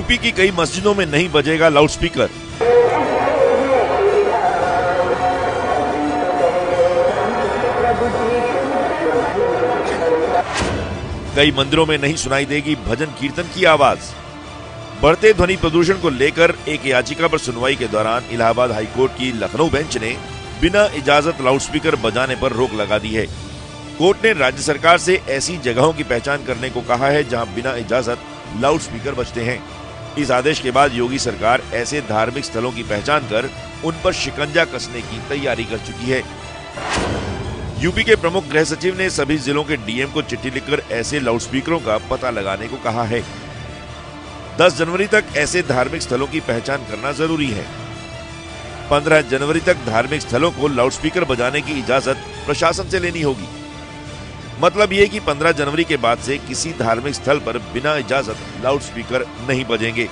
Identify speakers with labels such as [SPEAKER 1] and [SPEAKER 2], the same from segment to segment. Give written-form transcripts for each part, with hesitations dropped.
[SPEAKER 1] UP की कई मस्जिदों में नहीं बजेगा लाउडस्पीकर। कई मंदिरों में नहीं सुनाई देगी भजन कीर्तन की आवाज। बढ़ते ध्वनि प्रदूषण को लेकर एक याचिका पर सुनवाई के दौरान इलाहाबाद हाईकोर्ट की लखनऊ बेंच ने बिना इजाजत लाउडस्पीकर बजाने पर रोक लगा दी है। कोर्ट ने राज्य सरकार से ऐसी जगहों की पहचान करने को कहा है जहां बिना इजाजत लाउडस्पीकर बजते हैं। इस आदेश के बाद योगी सरकार ऐसे धार्मिक स्थलों की पहचान कर उन पर शिकंजा कसने की तैयारी कर चुकी है। यूपी के प्रमुख गृह सचिव ने सभी जिलों के डीएम को चिट्ठी लिखकर ऐसे लाउडस्पीकरों का पता लगाने को कहा है। 10 जनवरी तक ऐसे धार्मिक स्थलों की पहचान करना जरूरी है। 15 जनवरी तक धार्मिक स्थलों को लाउडस्पीकर बजाने की इजाजत प्रशासन से लेनी होगी। मतलब ये कि 15 जनवरी के बाद से किसी धार्मिक स्थल पर बिना इजाजत लाउडस्पीकर नहीं बजेंगे।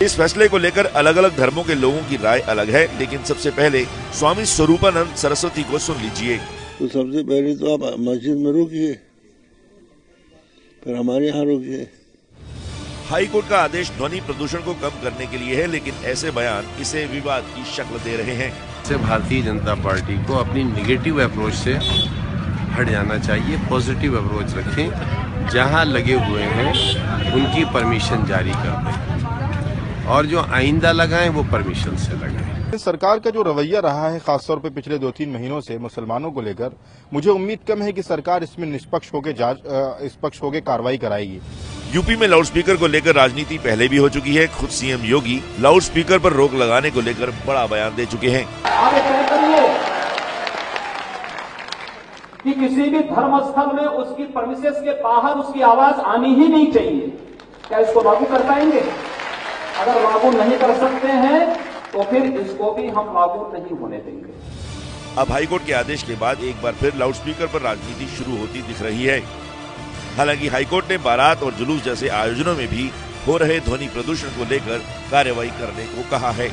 [SPEAKER 1] इस फैसले को लेकर अलग अलग धर्मों के लोगों की राय अलग है, लेकिन सबसे पहले स्वामी स्वरूपानंद सरस्वती को सुन लीजिए।
[SPEAKER 2] तो सबसे पहले तो आप मस्जिद में रुकिए, फिर हमारे यहाँ रुकिए।
[SPEAKER 1] हाईकोर्ट का आदेश ध्वनि प्रदूषण को कम करने के लिए है, लेकिन ऐसे बयान इसे विवाद की शक्ल दे रहे हैं।
[SPEAKER 3] भारतीय जनता पार्टी को अपनी निगेटिव अप्रोच से हट जाना चाहिए, पॉजिटिव अप्रोच रखें। जहां लगे हुए हैं उनकी परमिशन जारी कर दें और जो आइंदा लगाएं वो परमिशन से लगाएं।
[SPEAKER 4] सरकार का जो रवैया रहा है खासतौर पर पिछले 2-3 महीनों से मुसलमानों को लेकर, मुझे उम्मीद कम है कि सरकार इसमें निष्पक्ष होकर कार्रवाई कराएगी।
[SPEAKER 1] यूपी में लाउडस्पीकर को लेकर राजनीति पहले भी हो चुकी है। खुद सीएम योगी लाउडस्पीकर पर रोक लगाने को लेकर बड़ा बयान दे चुके हैं।
[SPEAKER 5] कि किसी भी धर्म स्थल में उसकी परमिसेस के बाहर उसकी आवाज आनी ही नहीं चाहिए। क्या इसको लागू कर पाएंगे? अगर लागू नहीं कर सकते हैं तो फिर इसको भी हम लागू नहीं होने देंगे।
[SPEAKER 1] अब हाईकोर्ट के आदेश के बाद एक बार फिर लाउडस्पीकर पर राजनीति शुरू होती दिख रही है। हालांकि हाईकोर्ट ने बारात और जुलूस जैसे आयोजनों में भी हो रहे ध्वनि प्रदूषण को लेकर कार्रवाई करने को कहा है।